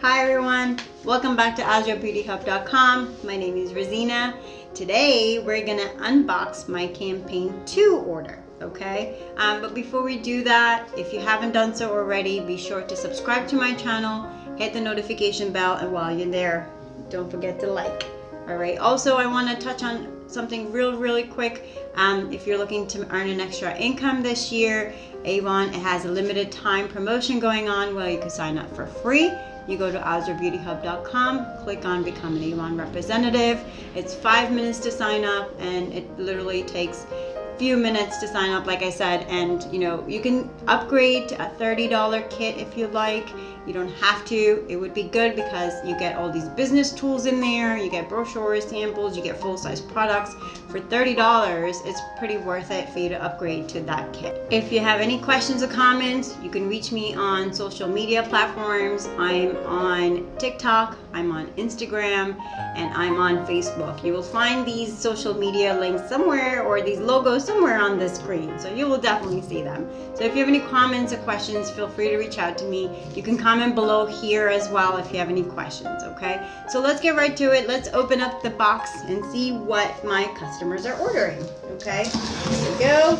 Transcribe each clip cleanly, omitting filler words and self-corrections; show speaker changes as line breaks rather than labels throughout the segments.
Hi everyone, welcome back to AzraBeautyHub.com. My name is Rosina. Today we're gonna unbox my campaign 2 order, okay? But before we do that, if you haven't done so already, be sure to subscribe to my channel, hit the notification bell, and while you're there, don't forget to like. All right, also I want to touch on something really quick. If you're looking to earn an extra income this year, Avon has a limited time promotion going on where you can sign up for free. You go to AzraBeautyHub.com, click on Become an Avon Representative. It's 5 minutes to sign up, and it literally takes a few minutes to sign up, like I said. And you know, you can upgrade to a $30 kit if you like. You don't have to. It would be good because you get all these business tools in there. You get brochures, samples, you get full-size products. For $30, it's pretty worth it for you to upgrade to that kit. If you have any questions or comments, you can reach me on social media platforms. I'm on TikTok, I'm on Instagram, and I'm on Facebook. You will find these social media links somewhere, or these logos somewhere on the screen, so you will definitely see them. So if you have any comments or questions, feel free to reach out to me. You can comment below here as well if you have any questions, okay? So let's get right to it. Let's open up the box and see what my customers are ordering, okay? Here we go.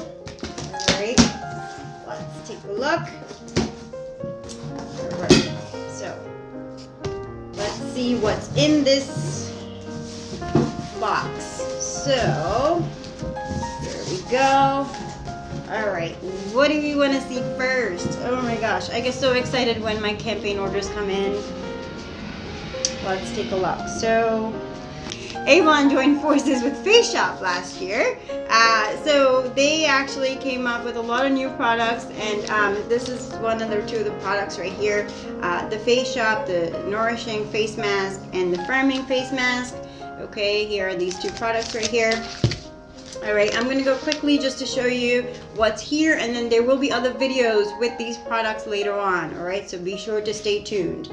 All right, let's take a look. All right, so let's see what's in this box. So here we go. All right, what do we want to see first? Oh my gosh, I get so excited when my campaign orders come in. Let's take a look. So Avon joined forces with Face Shop last year. So they actually came up with a lot of new products, and this is one of their 2 of the products right here. The Face Shop, the Nourishing Face Mask, and the Firming Face Mask. Okay, here are these 2 products right here. Alright, I'm going to go quickly just to show you what's here, and then there will be other videos with these products later on. Alright, so be sure to stay tuned.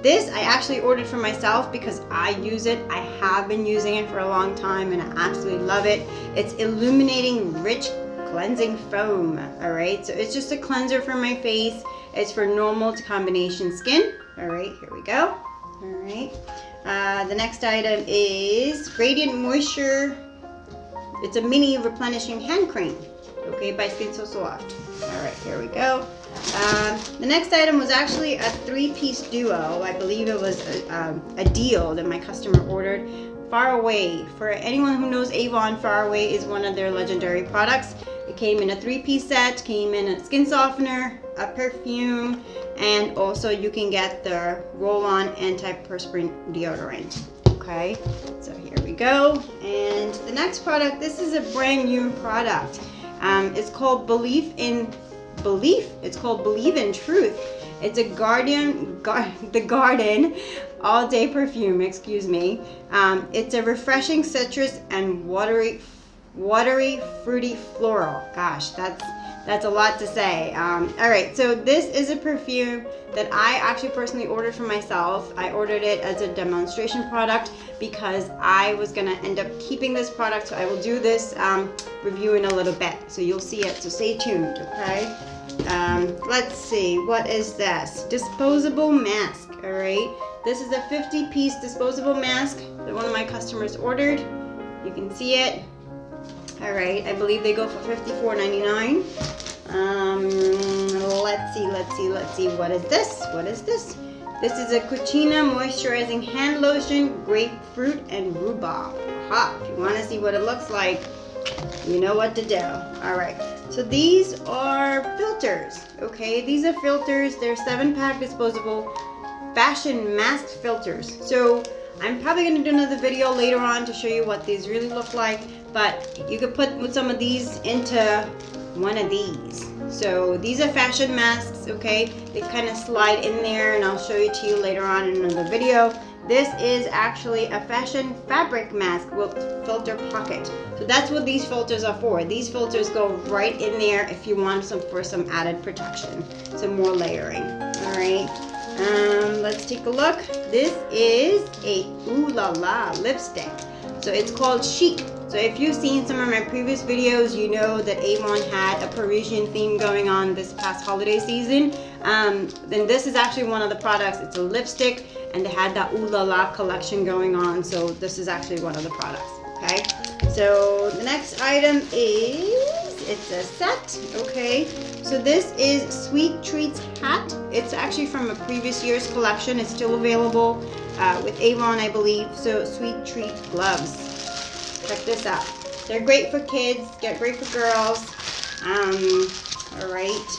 This I actually ordered for myself because I use it. I have been using it for a long time and I absolutely love it. It's Illuminating Rich Cleansing Foam. Alright, so it's just a cleanser for my face. It's for normal to combination skin. Alright, here we go. Alright, the next item is Radiant Moisture. It's a mini replenishing hand cream, okay, by Skin So Soft. All right, here we go. The next item was actually a 3-piece duo. I believe it was a deal that my customer ordered. Far Away. For anyone who knows Avon, Far Away is one of their legendary products. It came in a 3-piece set, came in a skin softener, a perfume, and also you can get the roll-on antiperspirant deodorant. Okay, so here we go. And the next product, this is a brand new product. It's called Believe in Truth. It's a the Garden All Day Perfume, excuse me. It's a refreshing citrus and watery fruity floral. Gosh, that's a lot to say. All right, so this is a perfume that I actually personally ordered for myself. I ordered it as a demonstration product because I was gonna end up keeping this product, so I will do this review in a little bit, so you'll see it, so stay tuned, okay? Let's see, what is this? Disposable mask. All right, this is a 50-piece disposable mask that one of my customers ordered. You can see it. All right, I believe they go for $54.99. Let's see, what is this? This is a Cucina Moisturizing Hand Lotion, Grapefruit and Rhubarb. Aha, if you want to see what it looks like, you know what to do. All right, so these are filters, okay? These are filters. They're 7-pack disposable fashion mask filters. So I'm probably going to do another video later on to show you what these really look like, but you could put some of these into one of these. So these are fashion masks, okay? They kind of slide in there, and I'll show it to you later on in another video. This is actually a fashion fabric mask with filter pocket. So that's what these filters are for. These filters go right in there if you want for some added protection, some more layering. All right. Let's take a look. This is a Ooh La La lipstick. So it's called Chic. So if you've seen some of my previous videos, you know that Avon had a Parisian theme going on this past holiday season. Then this is actually one of the products. It's a lipstick, and they had that Ooh La La collection going on. So this is actually one of the products, okay? So the next item is, it's a set, okay? So this is Sweet Treats hat. It's actually from a previous year's collection. It's still available with Avon, I believe. So Sweet Treat gloves. Check this out. They're great for kids, great for girls. All right.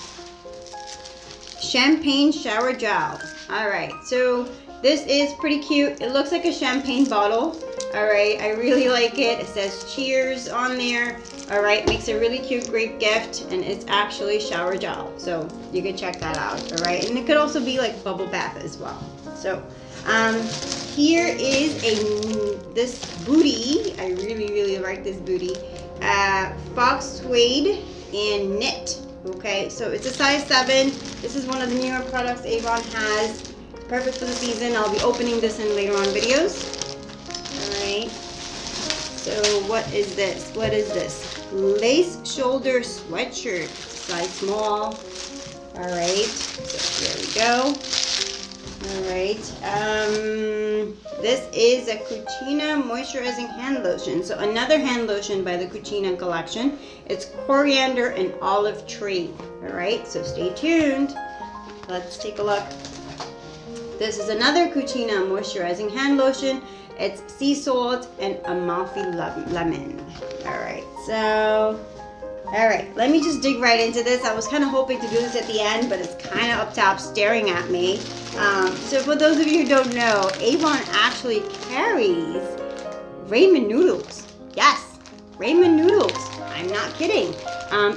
Champagne shower gel. All right, so this is pretty cute. It looks like a champagne bottle. All right, I really like it. It says cheers on there. All right, makes a really cute, great gift, and it's actually shower gel. So you can check that out, all right? And it could also be like bubble bath as well. So here is this booty. I really like this booty. Fox suede and knit. Okay, so it's a size 7. This is one of the newer products Avon has. Perfect for the season. I'll be opening this in later on videos. Alright. So what is this? What is this? Lace shoulder sweatshirt. Size small. Alright. So here we go. Alright. This is a Cucina moisturizing hand lotion. So another hand lotion by the Cucina collection. It's coriander and olive tree. Alright, so stay tuned. Let's take a look. This is another Cucina moisturizing hand lotion. It's sea salt and Amalfi lemon. Alright, so alright, let me just dig right into this. I was kind of hoping to do this at the end, but it's kind of up top staring at me. So for those of you who don't know, Avon actually carries ramen noodles. Yes, ramen noodles. I'm not kidding.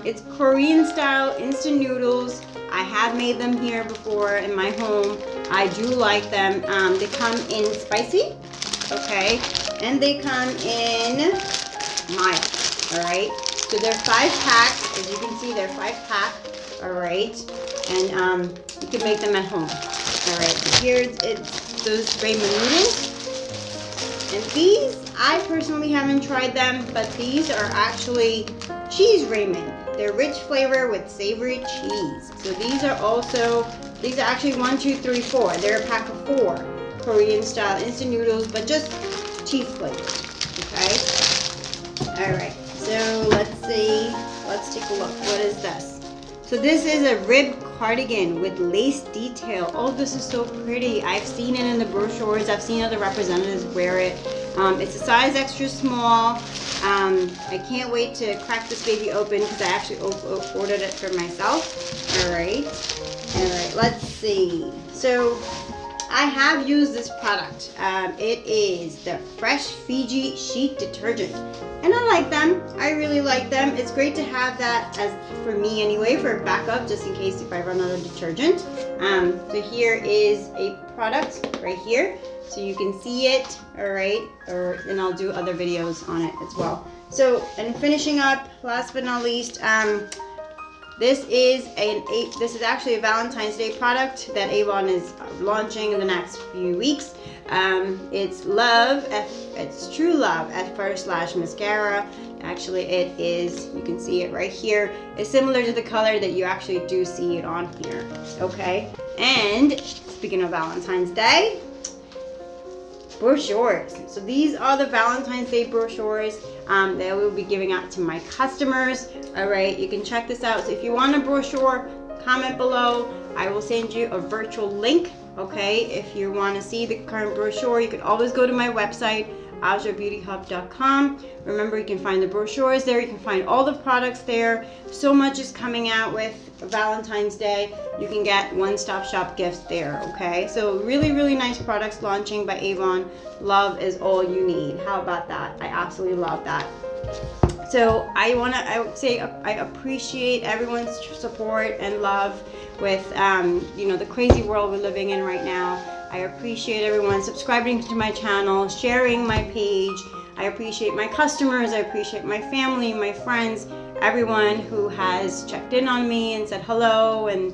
It's Korean style instant noodles. I have made them here before in my home. I do like them. They come in spicy, okay, and they come in mild, all right. So they're 5 packs. As you can see, they're 5 pack, all right, and you can make them at home. All right, here it's those ramen noodles. And these, I personally haven't tried them, but these are actually cheese ramen. They're rich flavor with savory cheese. So these are actually 1, 2, 3, 4. They're a pack of 4 Korean style instant noodles, but just cheese flavored, okay? All right, so let's see. Let's take a look. What is this? So this is a rib cardigan with lace detail. Oh, this is so pretty. I've seen it in the brochures. I've seen other representatives wear it. It's a size extra small. I can't wait to crack this baby open because I actually ordered it for myself. All right, let's see. So I have used this product. It is the Fresh Fiji Sheet Detergent. And I like them. I really like them. It's great to have that, as for me anyway, for backup, just in case if I run out of detergent. So here is a product right here. So you can see it, all right, and I'll do other videos on it as well. So, and finishing up, last but not least, this is actually a Valentine's Day product that Avon is launching in the next few weeks. It's True Love at First Lash Mascara. Actually, it is, you can see it right here. It's similar to the color that you actually do see it on here, okay? And speaking of Valentine's Day, brochures. So these are the Valentine's Day brochures that we will be giving out to my customers. All right, you can check this out. So if you want a brochure, comment below. I will send you a virtual link. Okay, if you want to see the current brochure, you can always go to my website, AzraBeautyHub.com. Remember, you can find the brochures there. You can find all the products there. So much is coming out with Valentine's Day. You can get one-stop shop gifts there, okay? So really, really nice products launching by Avon. Love is all you need. How about that? I absolutely love that. So I would say I appreciate everyone's support and love with the crazy world we're living in right now. I appreciate everyone subscribing to my channel, sharing my page. I appreciate my customers. I appreciate my family, my friends, everyone who has checked in on me and said hello and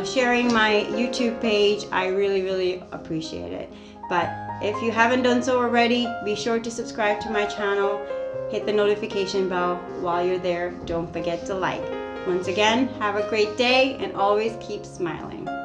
sharing my YouTube page. I really, really appreciate it. But if you haven't done so already, be sure to subscribe to my channel. Hit the notification bell. While you're there, don't forget to like. Once again, have a great day and always keep smiling.